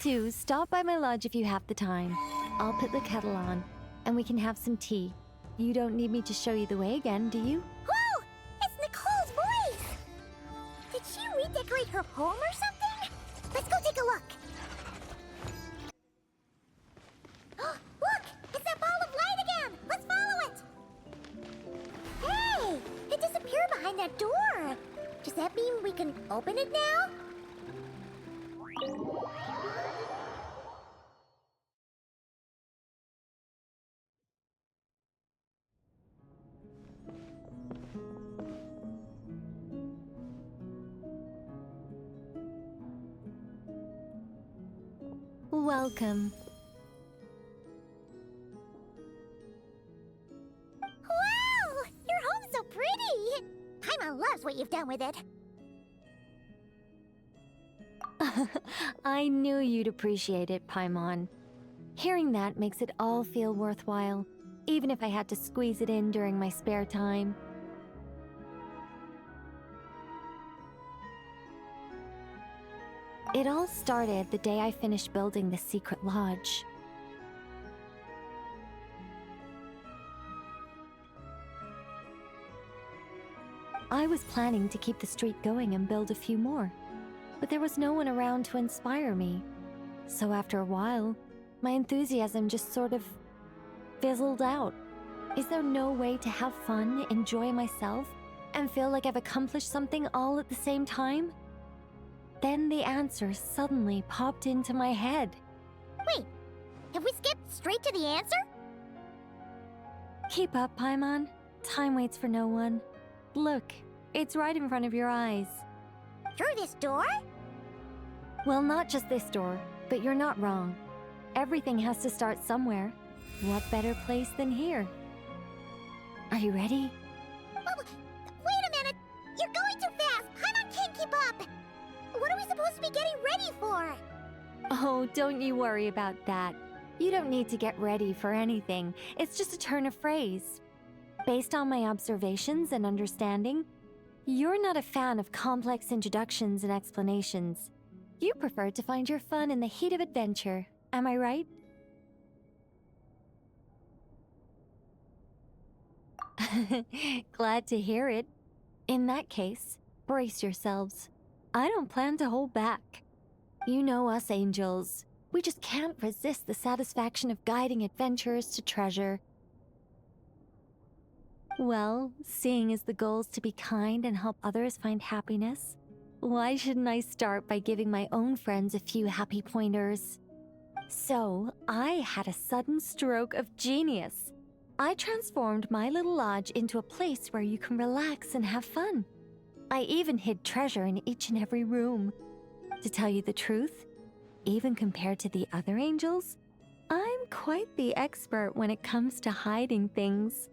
too. Stop by my lodge if you have the time. I'll put the kettle on, and we can have some tea. You don't need me to show you the way again, do you? Whoa! It's Nicole's voice! Did she redecorate her home or something? Let's go take a look. Look! It's that ball of light again! Let's follow it! Hey! It disappeared behind that door! Does that mean we can open it now? Welcome. Wow! Your home's so pretty! Paimon loves what you've done with it. I knew you'd appreciate it, Paimon. Hearing that makes it all feel worthwhile, even if I had to squeeze it in during my spare time. It all started the day I finished building the secret lodge. I was planning to keep the streak going and build a few more, but there was no one around to inspire me. So after a while, my enthusiasm just sort of fizzled out. Is there no way to have fun, enjoy myself, and feel like I've accomplished something all at the same time? Then the answer suddenly popped into my head. Wait, have we skipped straight to the answer? Keep up, Paimon. Time waits for no one. Look, it's right in front of your eyes. Through this door? Well, not just this door, but you're not wrong. Everything has to start somewhere. What better place than here? Are you ready? Well, wait a minute! You're going too fast! Paimon can't keep up! What are we supposed to be getting ready for? Oh, don't you worry about that. You don't need to get ready for anything. It's just a turn of phrase. Based on my observations and understanding, you're not a fan of complex introductions and explanations. You prefer to find your fun in the heat of adventure. Am I right? Glad to hear it. In that case, brace yourselves. I don't plan to hold back. You know us angels. We just can't resist the satisfaction of guiding adventurers to treasure. Well, seeing as the goal is to be kind and help others find happiness, why shouldn't I start by giving my own friends a few happy pointers? So, I had a sudden stroke of genius. I transformed my little lodge into a place where you can relax and have fun. I even hid treasure in each and every room. To tell you the truth, even compared to the other angels, I'm quite the expert when it comes to hiding things.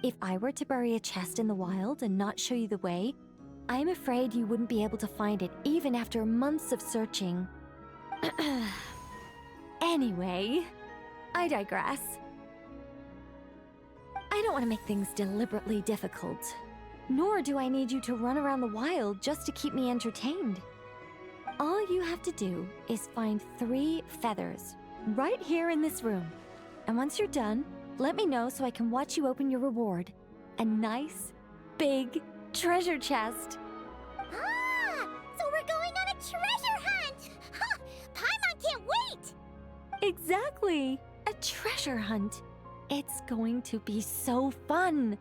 If I were to bury a chest in the wild and not show you the way, I'm afraid you wouldn't be able to find it even after months of searching. Anyway, I digress. I don't want to make things deliberately difficult. Nor do I need you to run around the wild just to keep me entertained. All you have to do is find 3 feathers right here in this room. And once you're done, let me know so I can watch you open your reward. A nice, big treasure chest. Ah! So we're going on a treasure hunt! Ha! Paimon can't wait! Exactly! A treasure hunt. It's going to be so fun.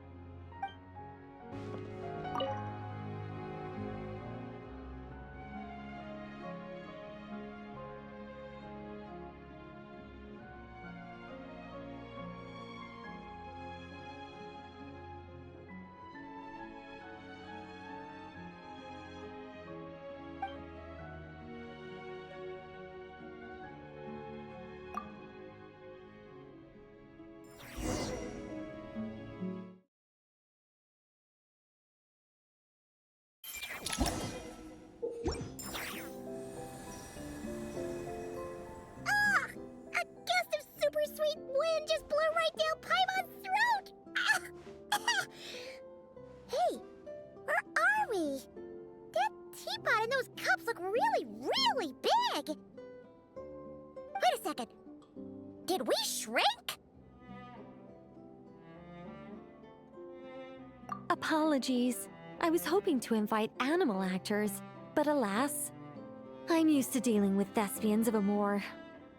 second. Did we shrink? Apologies. I was hoping to invite animal actors, but alas, I'm used to dealing with thespians of a more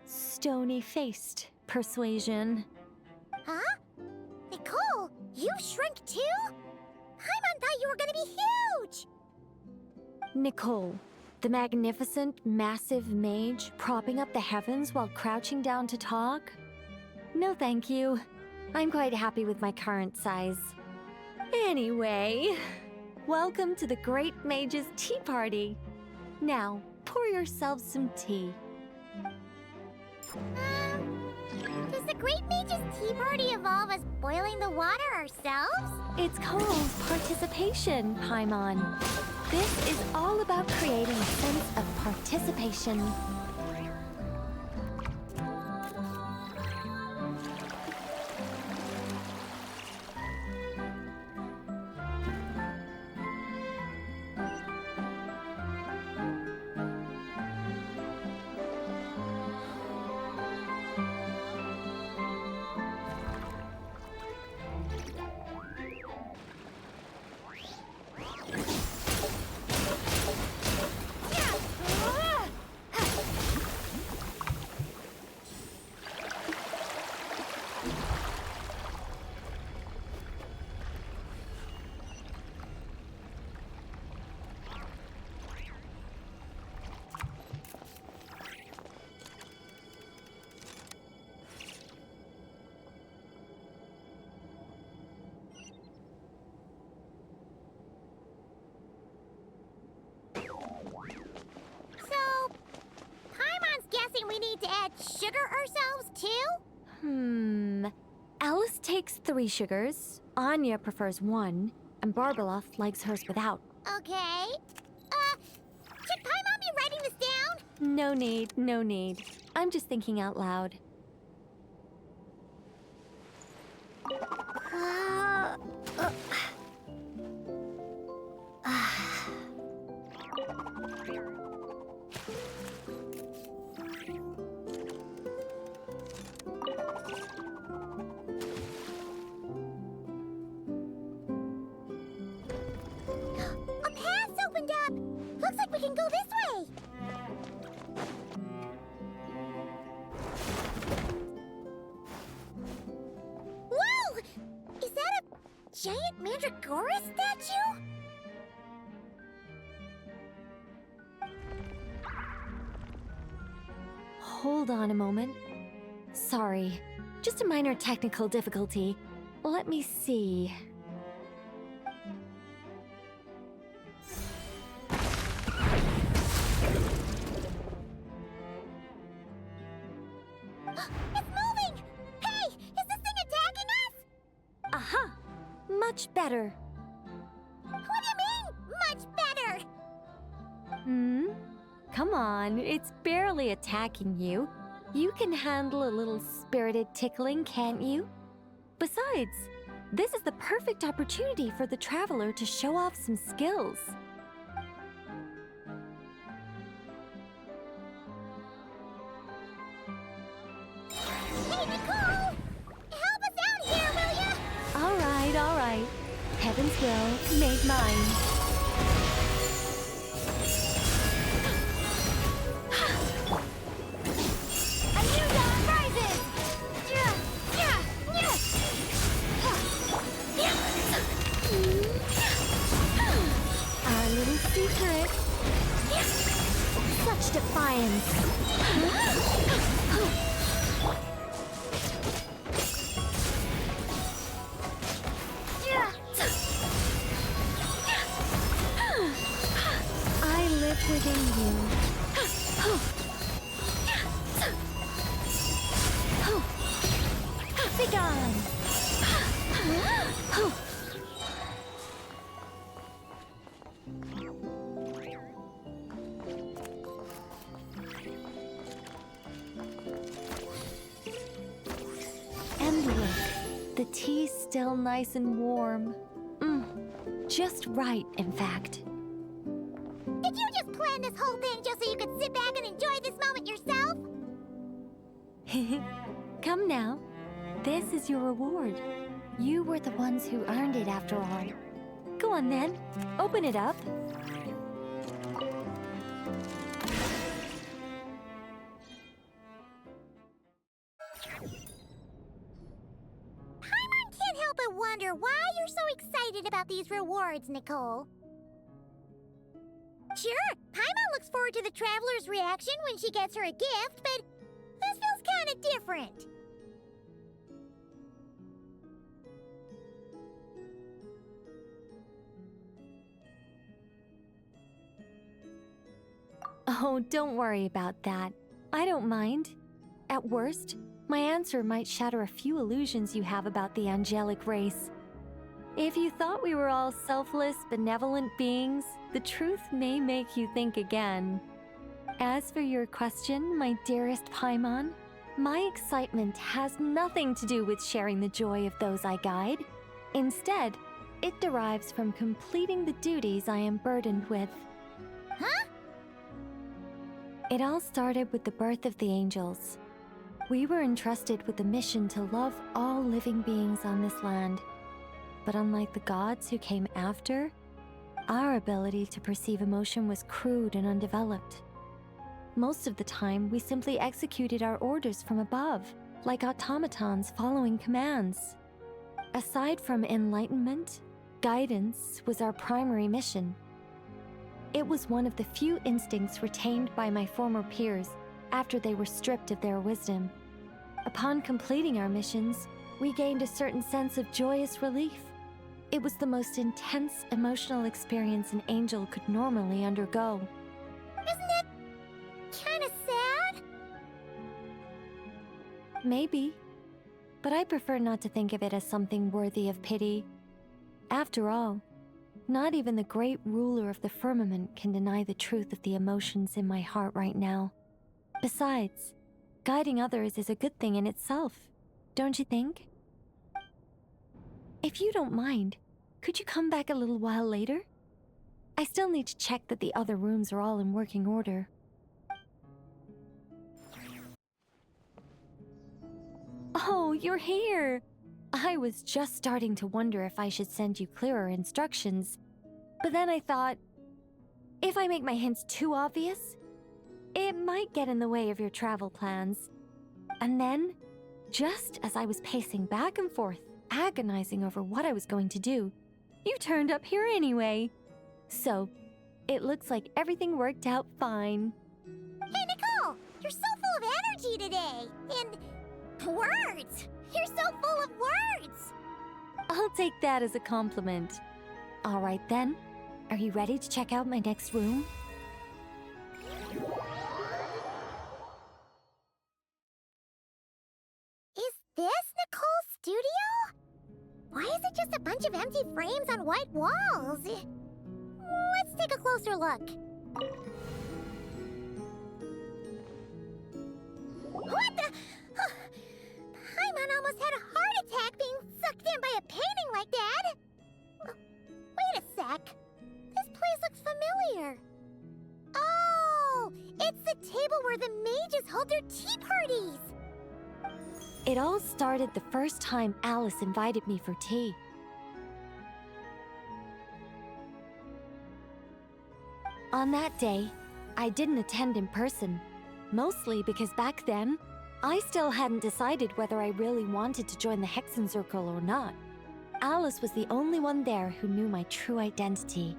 stony-faced persuasion. Huh? Nicole, you shrink too? Paimon thought you were gonna be huge! Nicole, the magnificent, massive mage propping up the heavens while crouching down to talk? No thank you. I'm quite happy with my current size. Anyway, welcome to the Great Mage's Tea Party. Now, pour yourselves some tea. Does the Great Mage's Tea Party involve us boiling the water ourselves? It's called participation, Paimon. This is all about creating a sense of participation. We need to add sugar ourselves too? Alice takes 3 sugars, Anya prefers 1, and Barbeloff likes hers without. Okay. Should Paimon be writing this down? No need, no need. I'm just thinking out loud. Looks like we can go this way! Whoa! Is that a giant Mandragora statue? Hold on a moment. Sorry, just a minor technical difficulty. Let me see. It's moving! Hey, is this thing attacking us? Aha! Much better. What do you mean, much better? Come on, it's barely attacking you. You can handle a little spirited tickling, can't you? Besides, this is the perfect opportunity for the traveler to show off some skills. Hey, Nicole! Help us out here, will ya? All right. Heaven's will made mine. A new dawn rises! Our little secret. Such defiance. I live within you. Begone! And look, the tea's still nice and warm. Just right, in fact. Did you just plan this whole thing just so you could sit back and enjoy this moment yourself? Come now. This is your reward. You were the ones who earned it after all. Go on then. Open it up. Paimon can't help but wonder why you're so excited about these rewards, Nicole. Sure, Paimon looks forward to the traveler's reaction when she gets her a gift, but this feels kind of different. Oh, don't worry about that. I don't mind. At worst, my answer might shatter a few illusions you have about the angelic race. If you thought we were all selfless, benevolent beings, the truth may make you think again. As for your question, my dearest Paimon, my excitement has nothing to do with sharing the joy of those I guide. Instead, it derives from completing the duties I am burdened with. Huh? It all started with the birth of the angels. We were entrusted with the mission to love all living beings on this land. But unlike the gods who came after, our ability to perceive emotion was crude and undeveloped. Most of the time, we simply executed our orders from above, like automatons following commands. Aside from enlightenment, guidance was our primary mission. It was one of the few instincts retained by my former peers after they were stripped of their wisdom. Upon completing our missions, we gained a certain sense of joyous relief. It was the most intense emotional experience an angel could normally undergo. Isn't that kind of sad? Maybe, but I prefer not to think of it as something worthy of pity. After all, not even the great ruler of the firmament can deny the truth of the emotions in my heart right now. Besides, guiding others is a good thing in itself, don't you think? If you don't mind, could you come back a little while later? I still need to check that the other rooms are all in working order. Oh, you're here! I was just starting to wonder if I should send you clearer instructions, but then I thought, if I make my hints too obvious, it might get in the way of your travel plans. And then, just as I was pacing back and forth, agonizing over what I was going to do, you turned up here anyway. So, it looks like everything worked out fine. Hey, Nicole! You're so full of energy today! And words! You're so full of words! I'll take that as a compliment. All right then, are you ready to check out my next room? Is this Nicole's studio? Why is it just a bunch of empty frames on white walls? Let's take a closer look. What the? Paimon almost had a heart attack being sucked in by a painting like that. Wait a sec. This place looks familiar. Oh, it's the table where the mages hold their tea parties. It all started the first time Alice invited me for tea. On that day, I didn't attend in person, mostly because back then, I still hadn't decided whether I really wanted to join the Hexen Circle or not. Alice was the only one there who knew my true identity.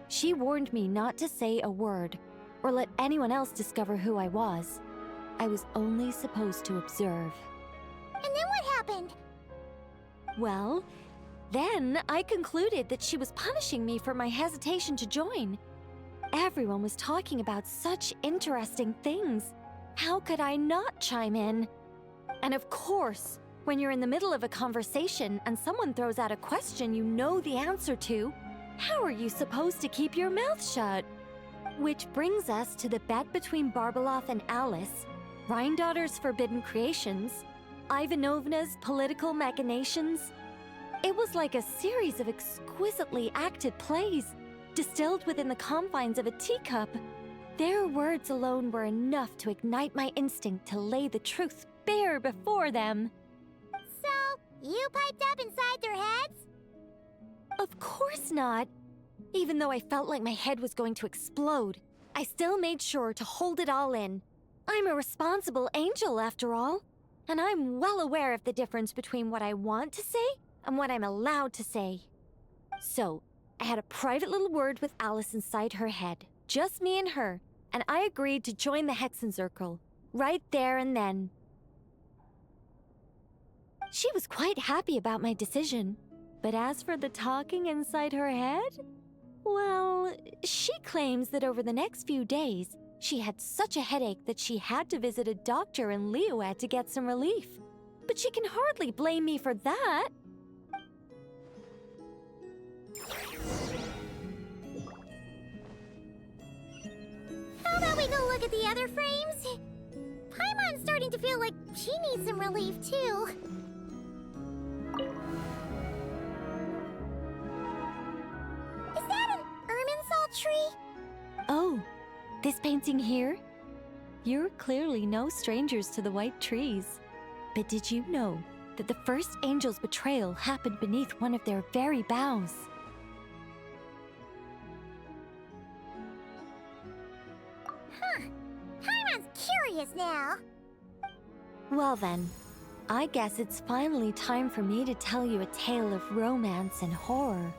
She warned me not to say a word or let anyone else discover who I was. I was only supposed to observe. And then what happened? Well, then I concluded that she was punishing me for my hesitation to join. Everyone was talking about such interesting things. How could I not chime in? And of course, when you're in the middle of a conversation and someone throws out a question you know the answer to, how are you supposed to keep your mouth shut? Which brings us to the bet between Barbeloth and Alice, Rhindaughter's forbidden creations, Ivanovna's political machinations. It was like a series of exquisitely acted plays, distilled within the confines of a teacup. Their words alone were enough to ignite my instinct to lay the truth bare before them. So, you piped up inside their heads? Of course not. Even though I felt like my head was going to explode, I still made sure to hold it all in. I'm a responsible angel, after all, and I'm well aware of the difference between what I want to say and what I'm allowed to say. So, I had a private little word with Alice inside her head, just me and her, and I agreed to join the Hexenzirkel, right there and then. She was quite happy about my decision, but as for the talking inside her head, well, she claims that over the next few days, she had such a headache that she had to visit a doctor in Liyue to get some relief. But she can hardly blame me for that. How about we go look at the other frames? Paimon's starting to feel like she needs some relief, too. Is that an Irminsul tree? Oh, this painting here? You're clearly no strangers to the white trees. But did you know that the first angel's betrayal happened beneath one of their very boughs? Huh. Paimon's curious now. Well then, I guess it's finally time for me to tell you a tale of romance and horror.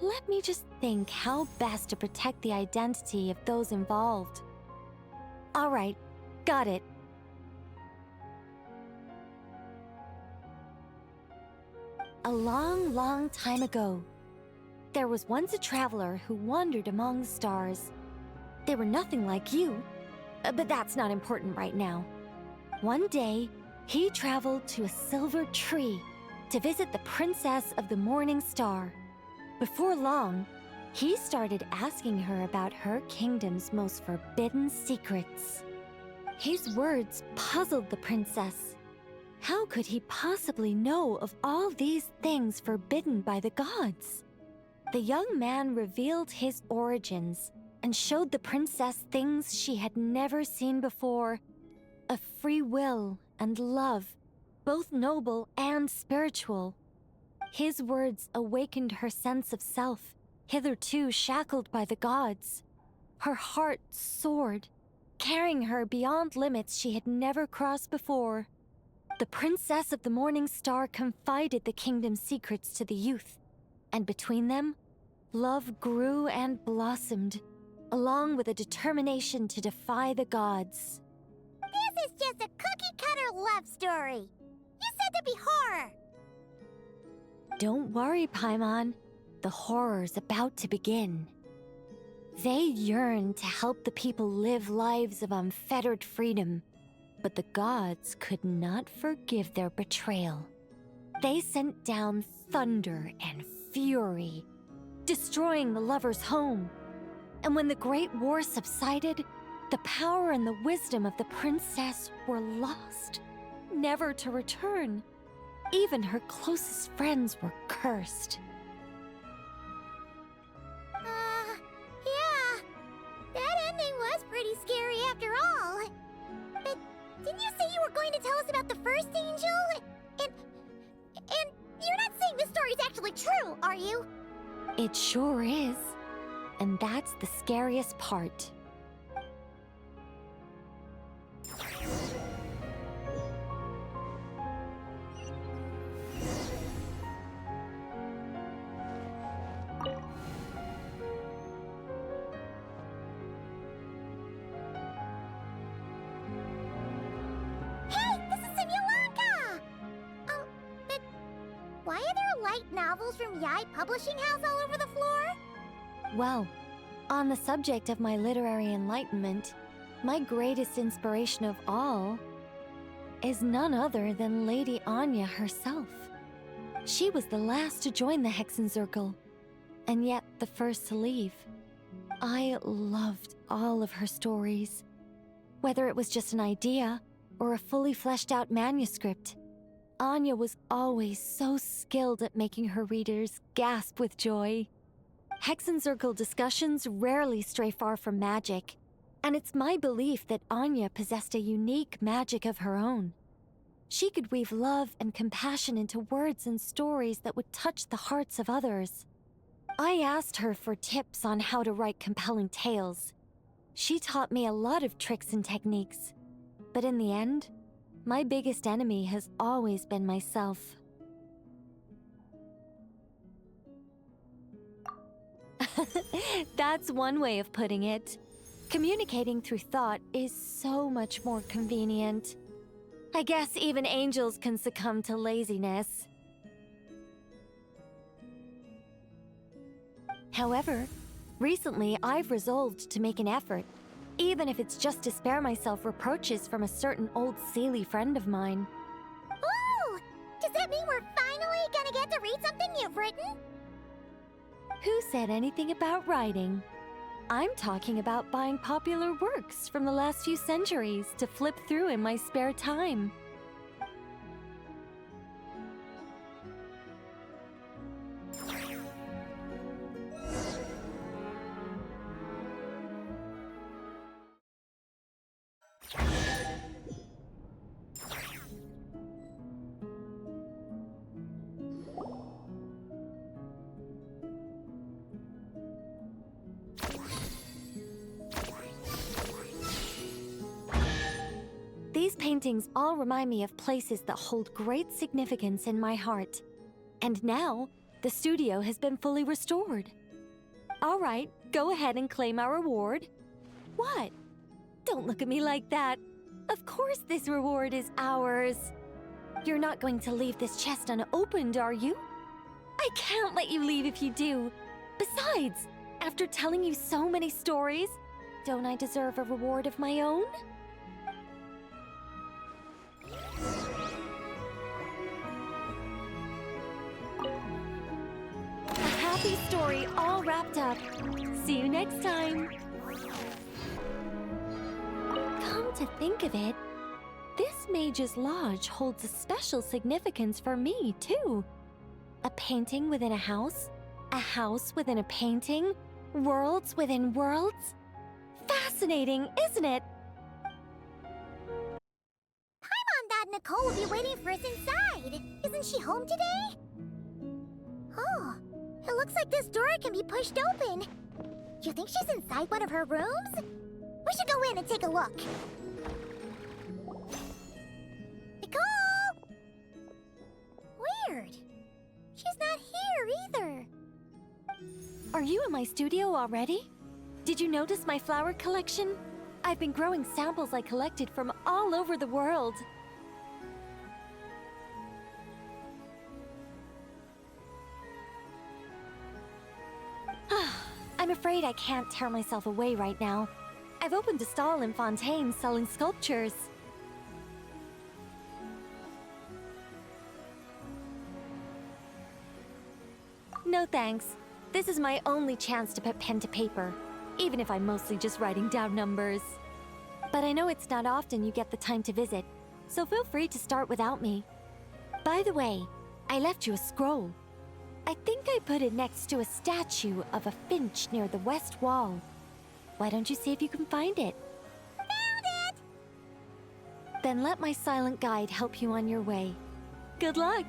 Let me just think how best to protect the identity of those involved. All right, got it. A long, long time ago, there was once a traveler who wandered among the stars. They were nothing like you, but that's not important right now. One day, he traveled to a silver tree to visit the princess of the morning star. Before long, he started asking her about her kingdom's most forbidden secrets. His words puzzled the princess. How could he possibly know of all these things forbidden by the gods? The young man revealed his origins and showed the princess things she had never seen before. A free will and love, both noble and spiritual. His words awakened her sense of self, hitherto shackled by the gods. Her heart soared, carrying her beyond limits she had never crossed before. The princess of the morning star confided the kingdom's secrets to the youth, and between them, love grew and blossomed, along with a determination to defy the gods. This is just a cookie-cutter love story. You said there'd be horror. Don't worry, Paimon. The horror's about to begin. They yearned to help the people live lives of unfettered freedom, but the gods could not forgive their betrayal. They sent down thunder and fury, destroying the lovers' home. And when the Great War subsided, the power and the wisdom of the princess were lost, never to return. Even her closest friends were cursed. Yeah. That ending was pretty scary after all. But didn't you say you were going to tell us about the first angel? And you're not saying this story's actually true, are you? It sure is. And that's the scariest part. Why are there light novels from Yai Publishing House all over the floor? Well, on the subject of my literary enlightenment, my greatest inspiration of all is none other than Lady Anya herself. She was the last to join the Hexenzirkel, and yet the first to leave. I loved all of her stories, whether it was just an idea or a fully fleshed out manuscript. Anya was always so skilled at making her readers gasp with joy. Hexen Circle discussions rarely stray far from magic, and it's my belief that Anya possessed a unique magic of her own. She could weave love and compassion into words and stories that would touch the hearts of others. I asked her for tips on how to write compelling tales. She taught me a lot of tricks and techniques, but in the end, my biggest enemy has always been myself. That's one way of putting it. Communicating through thought is so much more convenient. I guess even angels can succumb to laziness. However, recently I've resolved to make an effort, even if it's just to spare myself reproaches from a certain old Seelie friend of mine. Ooh! Does that mean we're finally gonna get to read something you've written? Who said anything about writing? I'm talking about buying popular works from the last few centuries to flip through in my spare time. These paintings all remind me of places that hold great significance in my heart. And now, the studio has been fully restored. All right, go ahead and claim our reward. What? Don't look at me like that. Of course this reward is ours. You're not going to leave this chest unopened, are you? I can't let you leave if you do. Besides, after telling you so many stories, don't I deserve a reward of my own? A happy story all wrapped up. See you next time. Come to think of it, this Mage's Lodge holds a special significance for me, too. A painting within a house within a painting, worlds within worlds. Fascinating, isn't it? Paimon thought Nicole would be waiting for us inside. Isn't she home today? Oh, it looks like this door can be pushed open. You think she's inside one of her rooms? We should go in and take a look. Nicole! Weird. She's not here either. Are you in my studio already? Did you notice my flower collection? I've been growing samples I collected from all over the world. I'm afraid I can't tear myself away right now. I've opened a stall in Fontaine selling sculptures. No thanks. This is my only chance to put pen to paper, even if I'm mostly just writing down numbers. But I know it's not often you get the time to visit, so feel free to start without me. By the way, I left you a scroll. I think I put it next to a statue of a finch near the west wall. Why don't you see if you can find it? Found it! Then let my silent guide help you on your way. Good luck!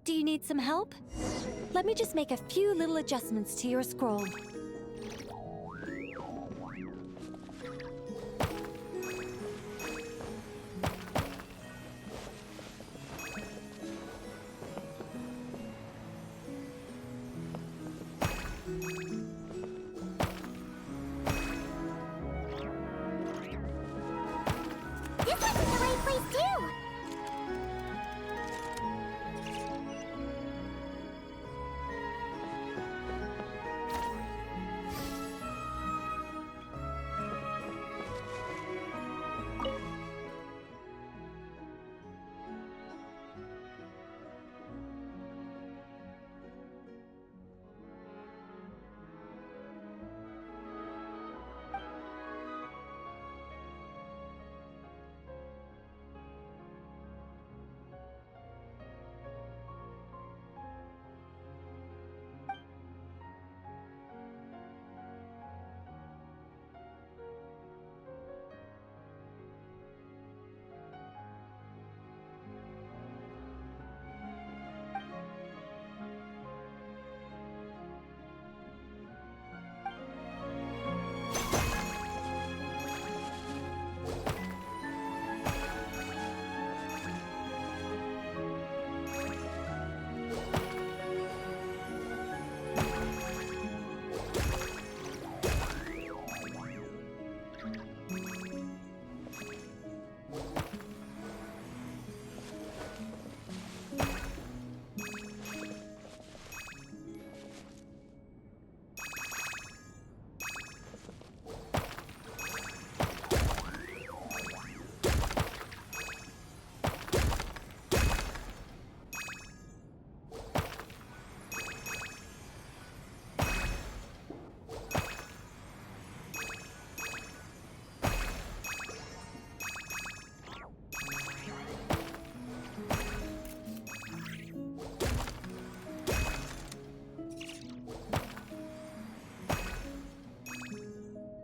Do you need some help? Let me just make a few little adjustments to your scroll. This isn't the right place too!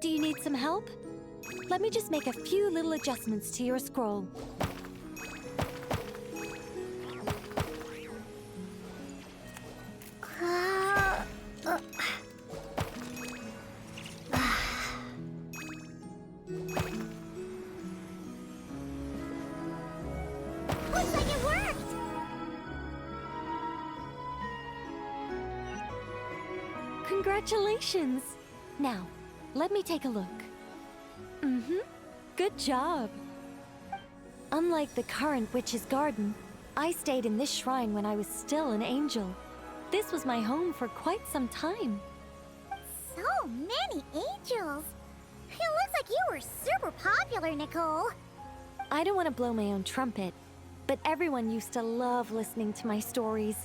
Do you need some help? Let me just make a few little adjustments to your scroll. Looks like it worked! Congratulations! Now, let me take a look. Good job! Unlike the current witch's garden, I stayed in this shrine when I was still an angel. This was my home for quite some time. So many angels! It looks like you were super popular, Nicole. I don't want to blow my own trumpet, but everyone used to love listening to my stories,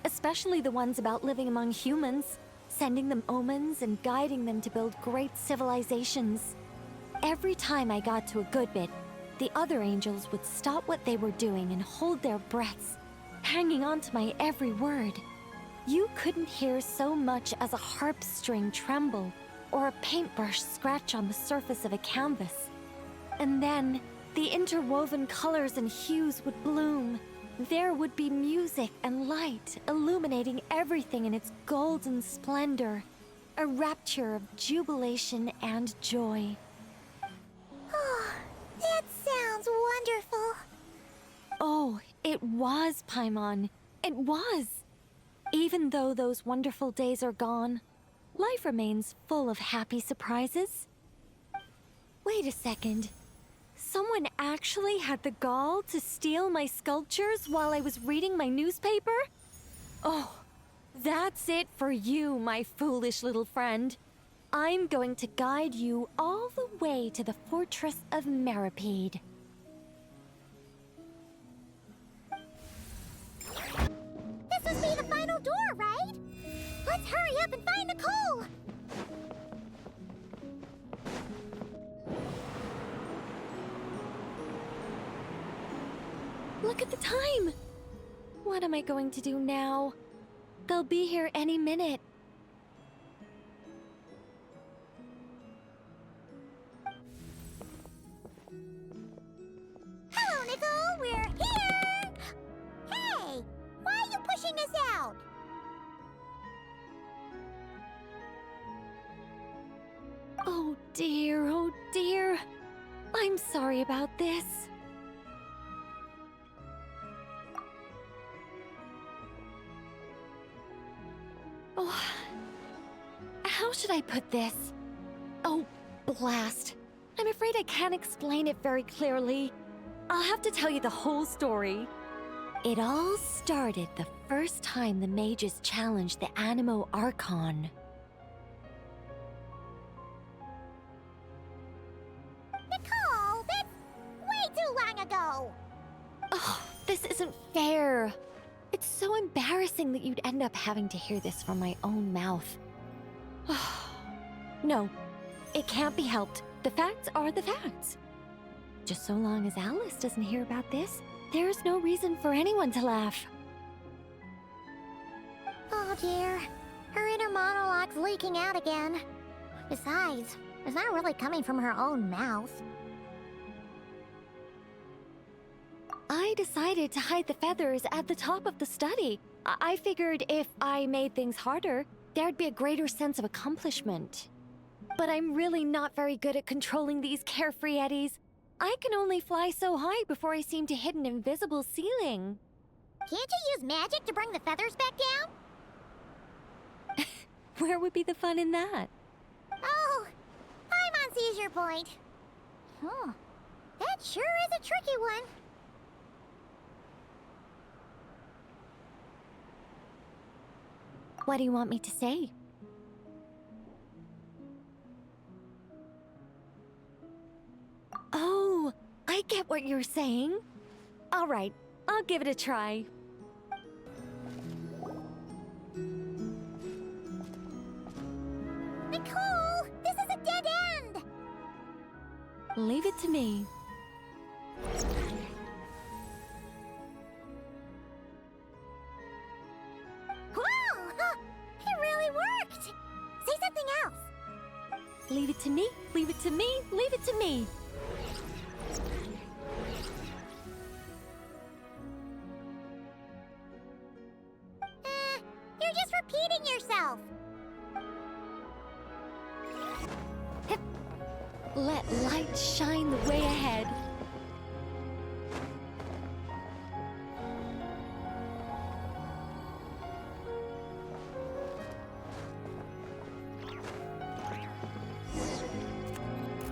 especially the ones about living among humans, sending them omens and guiding them to build great civilizations. Every time I got to a good bit, the other angels would stop what they were doing and hold their breaths, hanging on to my every word. You couldn't hear so much as a harp string tremble or a paintbrush scratch on the surface of a canvas. And then, the interwoven colors and hues would bloom. There would be music and light illuminating everything in its golden splendor, a rapture of jubilation and joy. Oh, that sounds wonderful. Oh, it was, Paimon. It was. Even though those wonderful days are gone, life remains full of happy surprises. Wait a second. Someone actually had the gall to steal my sculptures while I was reading my newspaper? Oh, that's it for you, my foolish little friend. I'm going to guide you all the way to the fortress of Meripede. This must be the final door, right? Let's hurry up and find Nicole! Look at the time! What am I going to do now? They'll be here any minute. Hello, Nicole! We're here! Hey! Why are you pushing dear, oh dear. I'm sorry about this. Oh, how should I put this? Oh, blast. I'm afraid I can't explain it very clearly. I'll have to tell you the whole story. It all started the first time the mages challenged the Animo Archon. Nicole, that's way too long ago! Oh, this isn't fair. It's so embarrassing that you'd end up having to hear this from my own mouth. No, it can't be helped. The facts are the facts. Just so long as Alice doesn't hear about this, there's no reason for anyone to laugh. Oh dear, her inner monologue's leaking out again. Besides, it's not really coming from her own mouth. I decided to hide the feathers at the top of the study. I figured if I made things harder, there'd be a greater sense of accomplishment. But I'm really not very good at controlling these carefree eddies. I can only fly so high before I seem to hit an invisible ceiling. Can't you use magic to bring the feathers back down? Where would be the fun in that? Oh, Paimon sees your point. Oh, that sure is a tricky one. What do you want me to say? Oh, I get what you're saying. All right, I'll give it a try. Nicole, this is a dead end! Leave it to me. Whoa! It really worked! Say something else! Leave it to me, leave it to me, leave it to me. You're just repeating yourself! Let light shine the way ahead.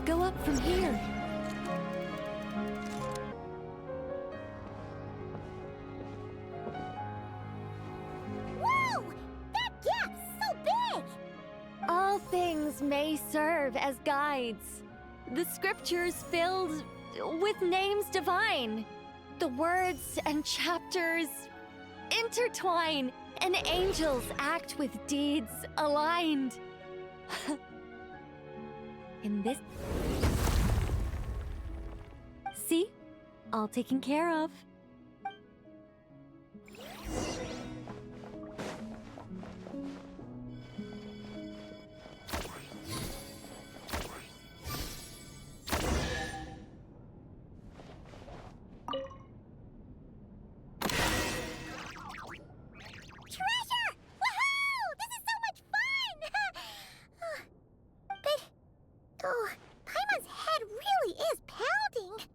Go up from here. Whoa! That gap's so big! All things may serve as guides. The scriptures filled with names divine. The words and chapters intertwine, and angels act with deeds aligned. In this... See? All taken care of. Treasure! Woohoo! This is so much fun! But, oh, Paimon's head really is pounding.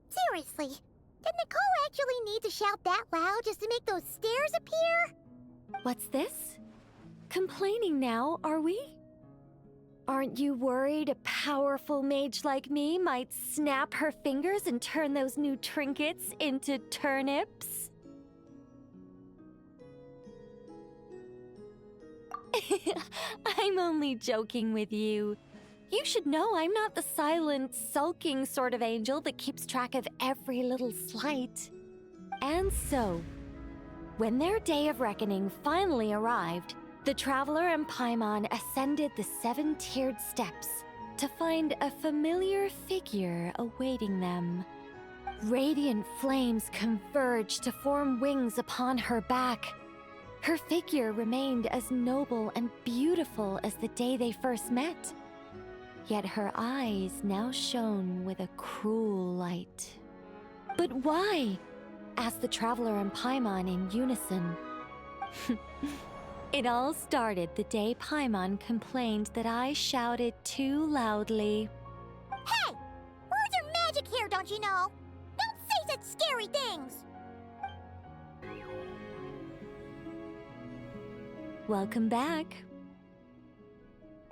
Seriously, did Nicole actually need to shout that loud just to make those stairs appear? What's this? Complaining now, are we? Aren't you worried a powerful mage like me might snap her fingers and turn those new trinkets into turnips? I'm only joking with you. You should know I'm not the silent, sulking sort of angel that keeps track of every little slight. And so, when their day of reckoning finally arrived, the Traveler and Paimon ascended the 7-tiered steps to find a familiar figure awaiting them. Radiant flames converged to form wings upon her back. Her figure remained as noble and beautiful as the day they first met. Yet her eyes now shone with a cruel light. But why? Asked the Traveler and Paimon in unison. It all started the day Paimon complained that I shouted too loudly. Hey! Words are magic here, don't you know? Don't say such scary things! Welcome back.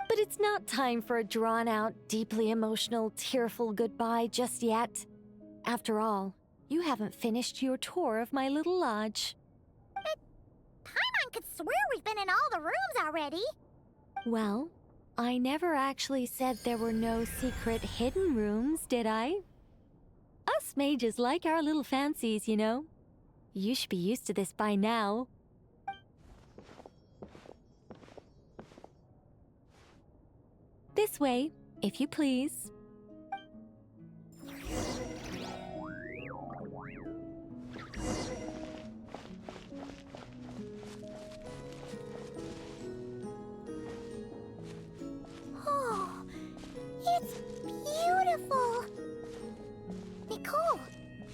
But it's not time for a drawn-out, deeply emotional, tearful goodbye just yet. After all, you haven't finished your tour of my little lodge. Paimon could swear we've been in all the rooms already. Well, I never actually said there were no secret hidden rooms, did I? Us mages like our little fancies, you know. You should be used to this by now. This way, if you please. Oh, it's beautiful. Nicole,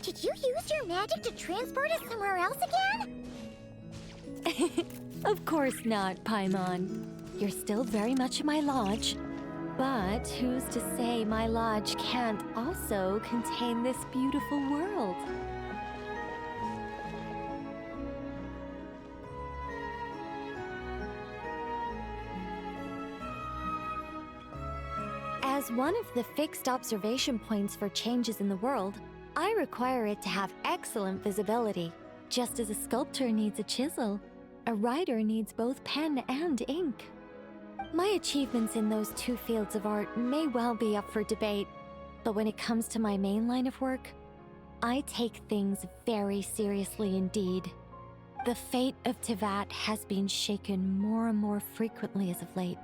did you use your magic to transport us somewhere else again? Of course not, Paimon. You're still very much in my lodge. But who's to say my lodge can't also contain this beautiful world? As one of the fixed observation points for changes in the world, I require it to have excellent visibility. Just as a sculptor needs a chisel, a writer needs both pen and ink. My achievements in those two fields of art may well be up for debate, but when it comes to my main line of work, I take things very seriously indeed. The fate of Tivat has been shaken more and more frequently as of late.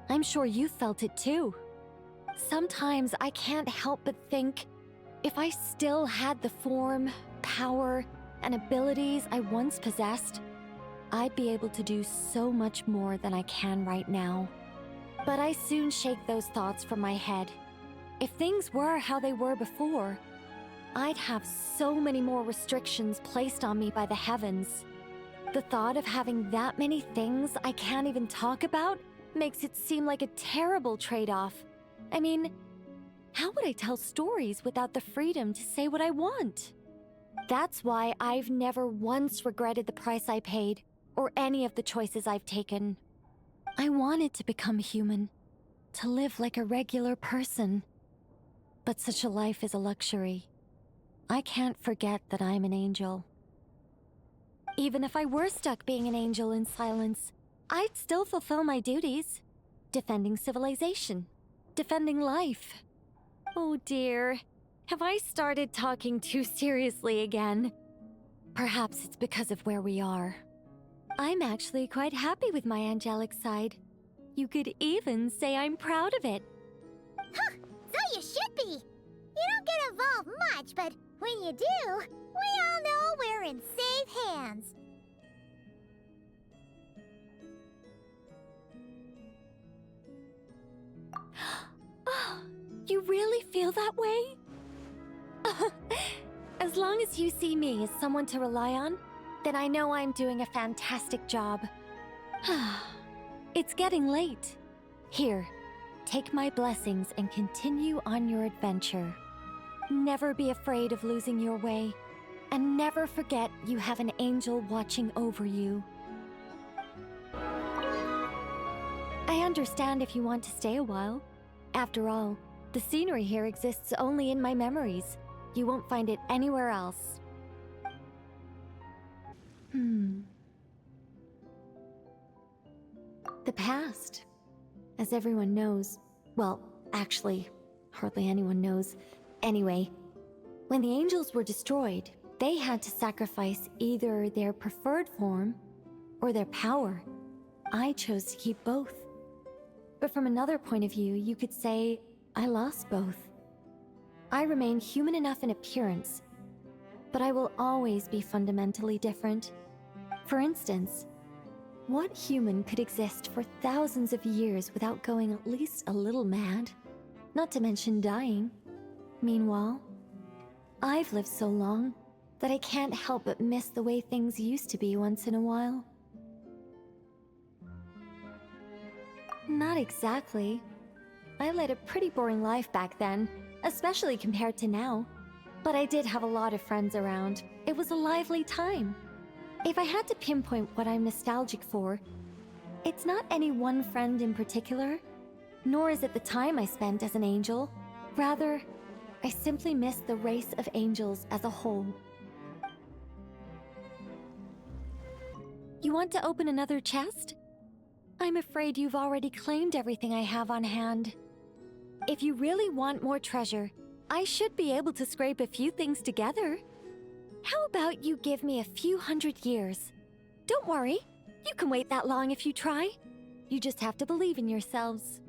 I'm sure you've felt it too. Sometimes I can't help but think, if I still had the form, power, and abilities I once possessed, I'd be able to do so much more than I can right now. But I soon shake those thoughts from my head. If things were how they were before, I'd have so many more restrictions placed on me by the heavens. The thought of having that many things I can't even talk about makes it seem like a terrible trade-off. I mean, how would I tell stories without the freedom to say what I want? That's why I've never once regretted the price I paid, or any of the choices I've taken. I wanted to become human, to live like a regular person. But such a life is a luxury. I can't forget that I'm an angel. Even if I were stuck being an angel in silence, I'd still fulfill my duties. Defending civilization. Defending life. Oh dear, have I started talking too seriously again? Perhaps it's because of where we are. I'm actually quite happy with my angelic side. You could even say I'm proud of it. Huh, so you should be. You don't get involved much, but when you do, we all know we're in safe hands. You really feel that way? As long as you see me as someone to rely on, then I know I'm doing a fantastic job. It's getting late. Here, take my blessings and continue on your adventure. Never be afraid of losing your way, and never forget you have an angel watching over you. I understand if you want to stay a while. After all, the scenery here exists only in my memories. You won't find it anywhere else. The past. As everyone knows, well, actually, hardly anyone knows. Anyway, when the angels were destroyed, they had to sacrifice either their preferred form or their power. I chose to keep both. But from another point of view, you could say I lost both. I remain human enough in appearance, but I will always be fundamentally different. For instance, what human could exist for thousands of years without going at least a little mad? Not to mention dying. Meanwhile, I've lived so long that I can't help but miss the way things used to be once in a while. Not exactly. I led a pretty boring life back then, especially compared to now. But I did have a lot of friends around. It was a lively time. If I had to pinpoint what I'm nostalgic for, it's not any one friend in particular, nor is it the time I spent as an angel. Rather, I simply miss the race of angels as a whole. You want to open another chest? I'm afraid you've already claimed everything I have on hand. If you really want more treasure, I should be able to scrape a few things together. How about you give me a few 100 years? Don't worry, you can wait that long if you try. You just have to believe in yourselves.